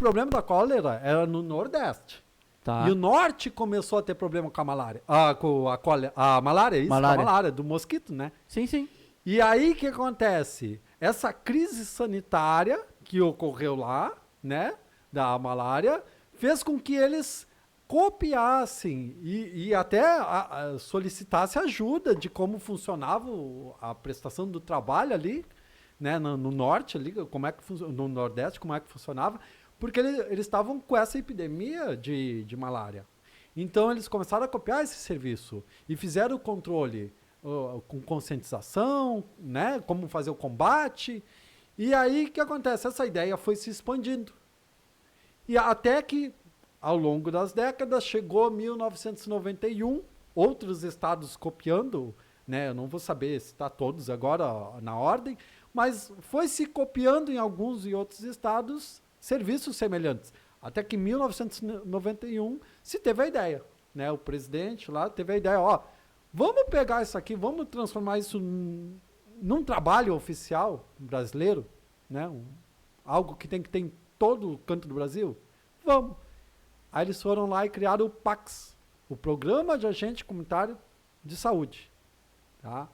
problema da cólera era no Nordeste. Tá. E o Norte começou a ter problema com a malária. Com a cólera. A malária, isso? Malária. A malária, do mosquito, né? Sim, sim. E aí, o que acontece? Essa crise sanitária que ocorreu lá, né? Da malária, fez com que eles copiassem e até solicitassem ajuda de como funcionava a prestação do trabalho ali, né, no norte ali, como é que no Nordeste, como é que funcionava, porque eles estavam com essa epidemia de malária. Então eles começaram a copiar esse serviço e fizeram o controle com conscientização, né, como fazer o combate. E aí o que acontece? Essa ideia foi se expandindo. E até que, ao longo das décadas, chegou 1991, outros estados copiando, né? Eu não vou saber citar todos agora na ordem, mas foi se copiando em alguns e outros estados serviços semelhantes. Até que em 1991 se teve a ideia, né? O presidente lá teve a ideia, vamos pegar isso aqui, vamos transformar isso num trabalho oficial brasileiro, né? Algo que tem que ter em todo o canto do Brasil? Vamos. Aí eles foram lá e criaram o PACS, o Programa de Agente Comunitário de Saúde. Tá?